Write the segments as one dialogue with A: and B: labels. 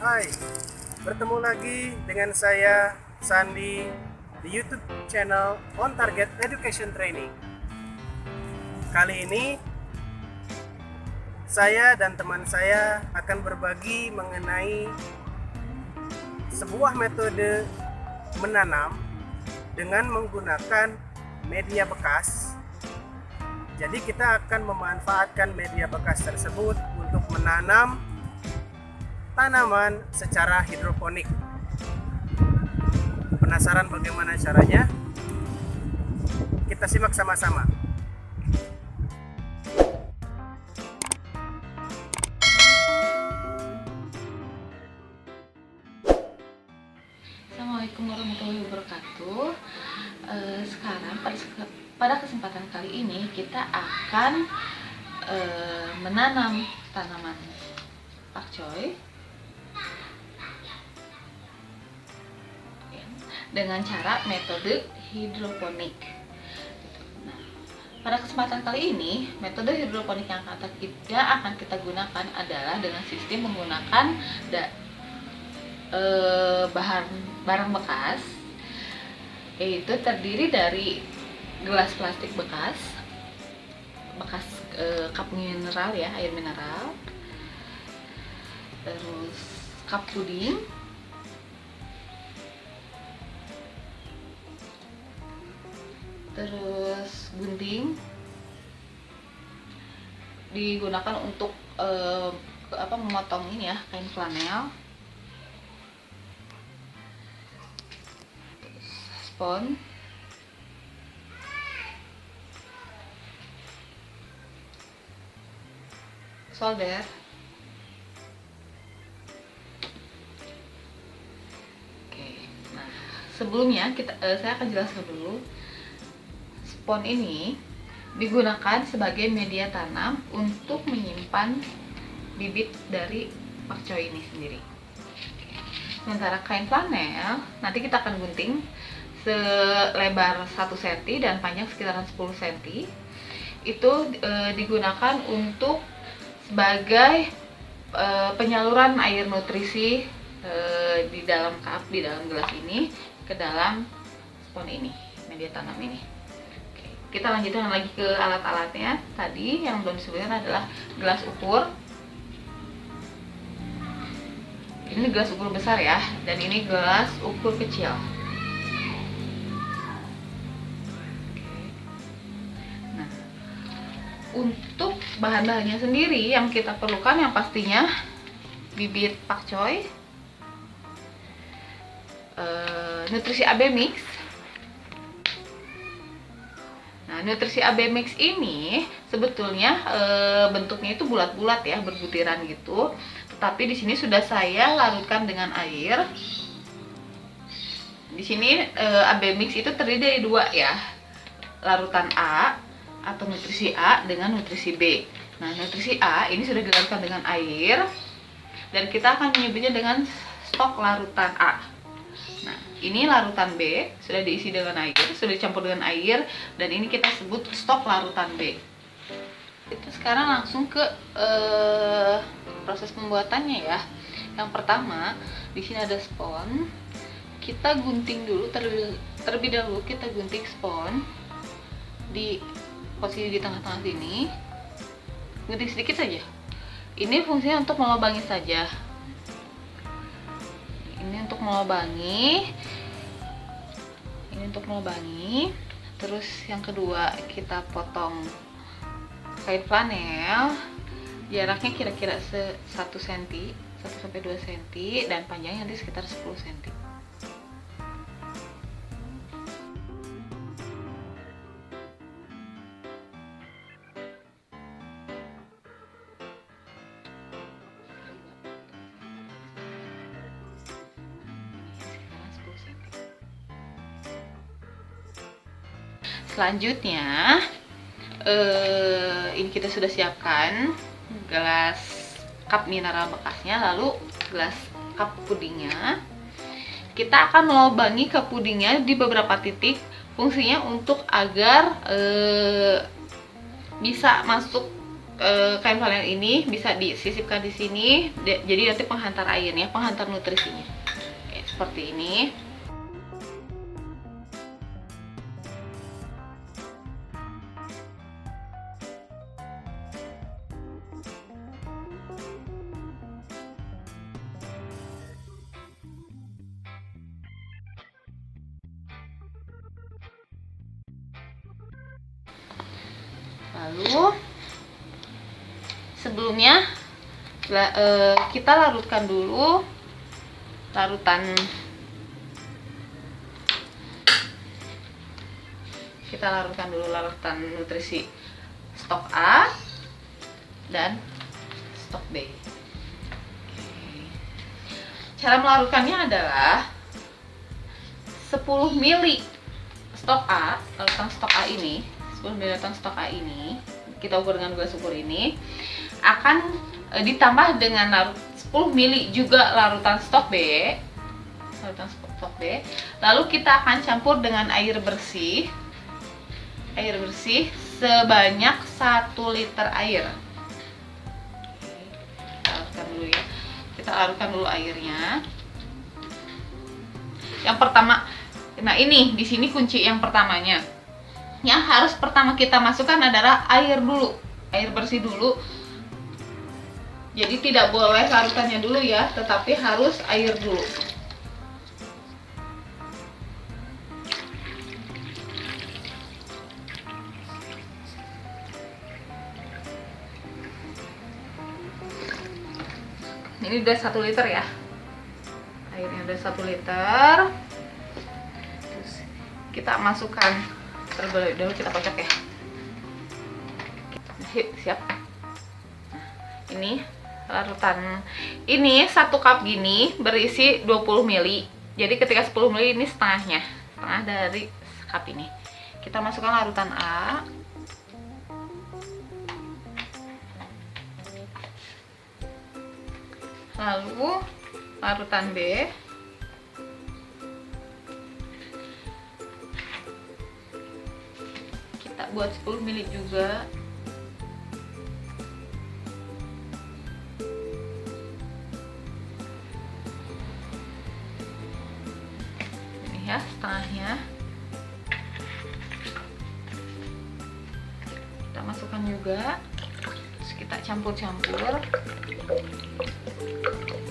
A: Hai, bertemu lagi dengan saya Sandi di YouTube channel On Target Education Training. Kali ini saya dan teman saya akan berbagi mengenai sebuah metode menanam dengan menggunakan media bekas. Jadi kita akan memanfaatkan media bekas tersebut untuk menanam tanaman secara hidroponik. Penasaran bagaimana caranya? Kita simak sama-sama.
B: Assalamualaikum warahmatullahi wabarakatuh. Sekarang pada kesempatan kali ini kita akan menanam tanaman pakcoy dengan cara metode hidroponik. Nah, pada kesempatan kali ini metode hidroponik yang akan kita gunakan adalah dengan sistem menggunakan bahan barang bekas, yaitu terdiri dari gelas plastik bekas cup mineral ya, air mineral, terus cup puding, terus gunting digunakan untuk memotong ini ya, kain flanel, spons, solder, oke. Nah, sebelumnya saya akan jelaskan dulu. Spons ini digunakan sebagai media tanam untuk menyimpan bibit dari pakcoy ini sendiri. Sementara kain flanel nanti kita akan gunting selebar 1 cm dan panjang sekitaran 10 cm. Itu digunakan untuk sebagai penyaluran air nutrisi di dalam gelas ini ke dalam spons ini, media tanam ini. Oke, kita lanjutkan lagi ke alat-alatnya. Tadi yang belum disebutkan adalah gelas ukur. Ini gelas ukur besar ya, dan ini gelas ukur kecil. Nah, untuk bahan-bahannya sendiri yang kita perlukan yang pastinya bibit pakcoy, nutrisi AB mix. Nah, nutrisi AB mix ini sebetulnya bentuknya itu bulat-bulat ya, berbutiran gitu. Tetapi di sini sudah saya larutkan dengan air. Di sini AB mix itu terdiri dari 2 ya, larutan A atau nutrisi A dengan nutrisi B. Nah, nutrisi A ini sudah dilarutkan dengan air dan kita akan menyebutnya dengan stok larutan A. Nah, ini larutan B sudah diisi dengan air, sudah dicampur dengan air, dan ini kita sebut stok larutan B. Kita sekarang langsung ke proses pembuatannya ya. Yang pertama, di sini ada spons. Kita gunting dulu terlebih dahulu kita gunting spons di posisi di tengah-tengah sini. Gunting sedikit saja. Ini fungsinya untuk melubangi saja. Ini untuk melubangi. Terus yang kedua, kita potong kain flanel. Jaraknya kira-kira 1 cm, 1-2 cm, dan panjangnya nanti sekitar 10 cm. Selanjutnya, ini kita sudah siapkan gelas cup mineral bekasnya, lalu gelas cup pudingnya. Kita akan melubangi ke pudingnya di beberapa titik, fungsinya untuk agar bisa masuk kain flanel ini bisa disisipkan di sini, jadi nanti penghantar airnya, penghantar nutrisinya. Oke, seperti ini. Lalu sebelumnya kita larutkan dulu larutan nutrisi stok A dan stok B. Cara melarutkannya adalah 10 ml stok A, larutan stok A ini, 10 ml larutan stok A ini, kita ukur dengan gelas ukur ini, akan ditambah dengan 10 ml juga larutan stok B, lalu kita akan campur dengan air bersih sebanyak 1 liter air. Kita larutkan dulu airnya. Yang pertama, nah ini di sini kunci yang pertamanya. Yang harus pertama kita masukkan adalah air dulu, air bersih dulu. Jadi tidak boleh larutannya dulu ya, tetapi harus air dulu. Ini udah 1 liter ya, airnya udah 1 liter. Terus kita masukkan terlebih dahulu, kita kocok ya. Siap. Ini larutan ini 1 cup gini berisi 20 ml. Jadi ketika 10 ml ini setengah dari cup ini. Kita masukkan larutan A. Lalu larutan B. Kita buat 10 ml juga. Ini ya, setengahnya. Kita masukkan juga. Terus kita campur-campur.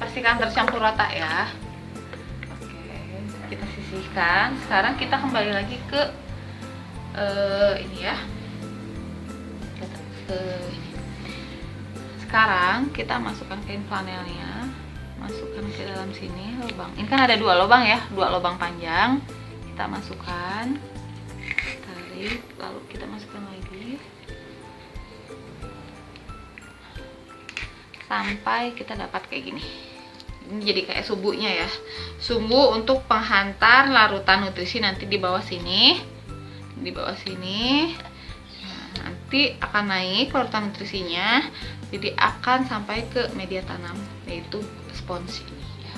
B: Pastikan tercampur rata ya. Oke, kita sisihkan. Sekarang kita kembali lagi ke ini ya. Sekarang kita masukkan kain flanelnya, masukkan ke dalam sini lubang. Ini kan ada 2 lubang ya, 2 lubang panjang. Kita masukkan, tarik, lalu kita masukkan lagi sampai kita dapat kayak gini. Ini jadi kayak sumbunya ya, sumbu untuk penghantar larutan nutrisi nanti di bawah sini, Nah, nanti akan naik larutan nutrisinya, jadi akan sampai ke media tanam, yaitu spons ini ya.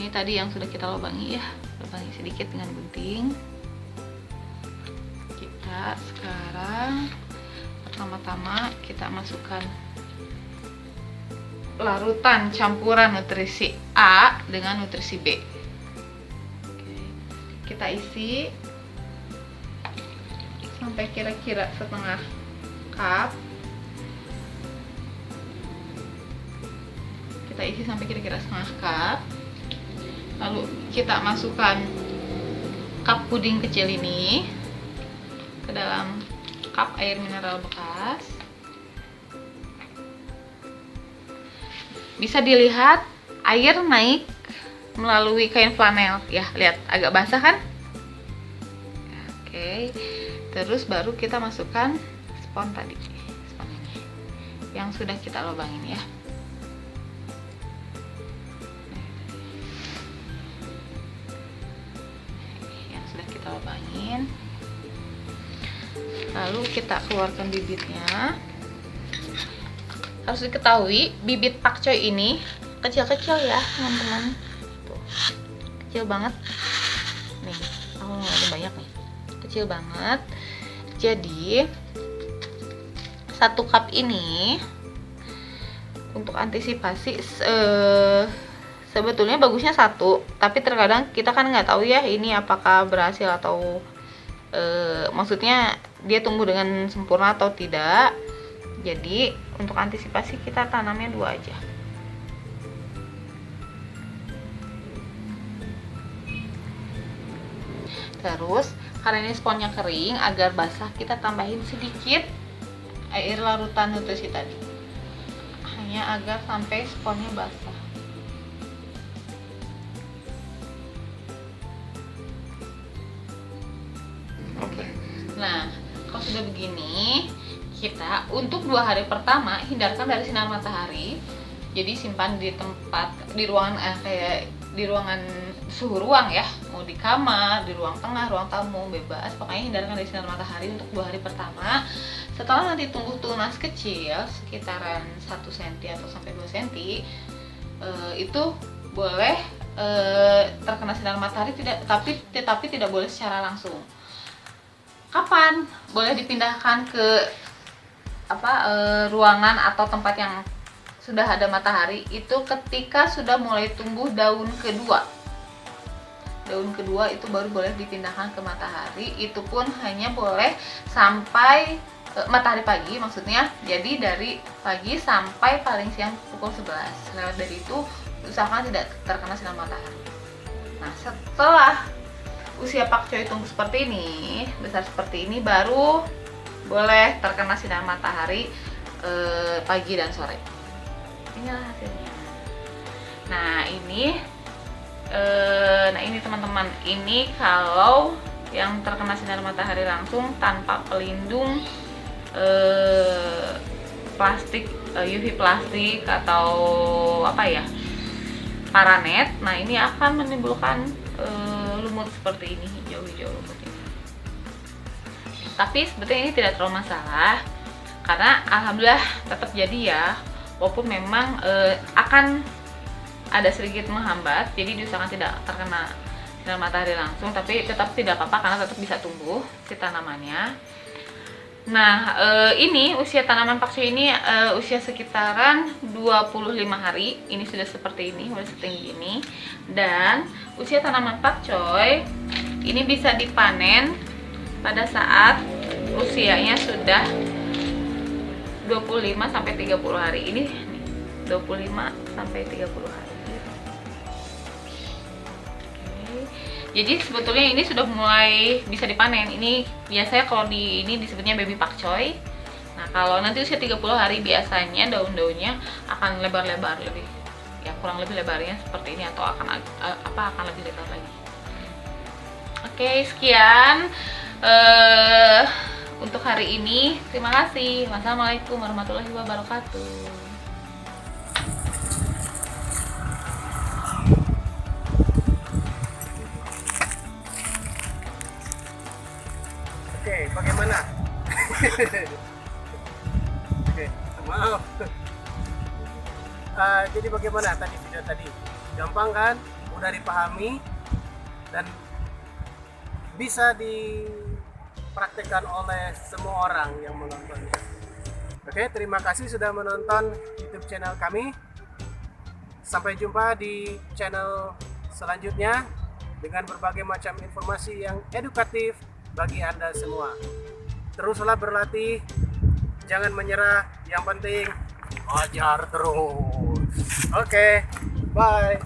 B: Ini tadi yang sudah kita lubangi ya, lubangi sedikit dengan gunting. Kita sekarang pertama-tama kita masukkan larutan campuran nutrisi A dengan nutrisi B. Oke. Kita isi sampai kira-kira setengah cup. Kita isi sampai kira-kira setengah cup. Lalu kita masukkan cup puding kecil ini ke dalam cup air mineral bekas. Bisa dilihat air naik melalui kain flanel ya, lihat agak basah kan? Oke, terus baru kita masukkan spons tadi, spons ini yang sudah kita lubangin ya. Yang sudah kita lubangin. Lalu kita keluarkan bibitnya. Harus diketahui bibit pakcoy ini kecil-kecil ya teman-teman. Tuh, kecil banget. Nih, aku ada banyak nih. Kecil banget. Jadi 1 cup ini untuk antisipasi sebetulnya bagusnya 1, tapi terkadang kita kan nggak tahu ya ini apakah berhasil atau maksudnya dia tumbuh dengan sempurna atau tidak. Jadi untuk antisipasi kita tanamnya 2 aja. Terus karena ini sponnya kering, agar basah kita tambahin sedikit air larutan nutrisi tadi, hanya agar sampai sponnya basah. Oke. Nah, kalau sudah begini, kita untuk 2 hari pertama hindarkan dari sinar matahari. Jadi simpan di tempat di ruangan kayak di ruangan suhu ruang ya, mau di kamar, di ruang tengah, ruang tamu, bebas. Pokoknya hindarkan dari sinar matahari untuk 2 hari pertama. Setelah nanti tumbuh tunas kecil sekitaran 1 cm atau sampai 2 cm, itu boleh terkena sinar matahari tetapi tidak boleh secara langsung. Kapan boleh dipindahkan ke ruangan atau tempat yang sudah ada matahari? Itu ketika sudah mulai tumbuh daun kedua. Daun kedua itu baru boleh dipindahkan ke matahari. Itu pun hanya boleh sampai matahari pagi maksudnya. Jadi dari pagi sampai paling siang pukul 11. Lewat dari itu usahakan tidak terkena sinar matahari. Nah, setelah usia pakcoy tumbuh seperti ini, besar seperti ini, baru boleh terkena sinar matahari pagi dan sore. Inilah hasilnya. Nah ini teman-teman, ini kalau yang terkena sinar matahari langsung tanpa pelindung plastik, UV plastik atau paranet. Nah ini akan menimbulkan lumut seperti ini, hijau-hijau lumut ini. Tapi sebetulnya ini tidak terlalu masalah karena alhamdulillah tetap jadi ya, walaupun memang akan ada sedikit menghambat. Jadi diusahakan tidak terkena sinar matahari langsung, tapi tetap tidak apa-apa karena tetap bisa tumbuh si tanamannya. Nah ini usia tanaman pakcoy ini usia sekitaran 25 hari. Ini sudah seperti ini, sudah setinggi ini. Dan usia tanaman pakcoy ini bisa dipanen pada saat usianya sudah 25 sampai 30 hari. Ini 25 sampai 30 hari. Jadi sebetulnya ini sudah mulai bisa dipanen. Ini biasanya kalau di ini disebutnya baby pakcoy. Nah, kalau nanti usia 30 hari biasanya daun-daunnya akan lebar-lebar, lebih ya kurang lebih lebarnya seperti ini, atau akan lebih lebar lagi. Oke, sekian untuk hari ini. Terima kasih. Wassalamualaikum warahmatullahi wabarakatuh.
A: Oke, bagaimana? Oke, maaf. Jadi bagaimana tadi video tadi? Gampang kan? Mudah dipahami dan bisa dipraktikkan oleh semua orang yang menontonnya. Oke, terima kasih sudah menonton YouTube channel kami. Sampai jumpa di channel selanjutnya dengan berbagai macam informasi yang edukatif bagi Anda semua. Teruslah berlatih, jangan menyerah, yang penting ajar terus. Oke, bye.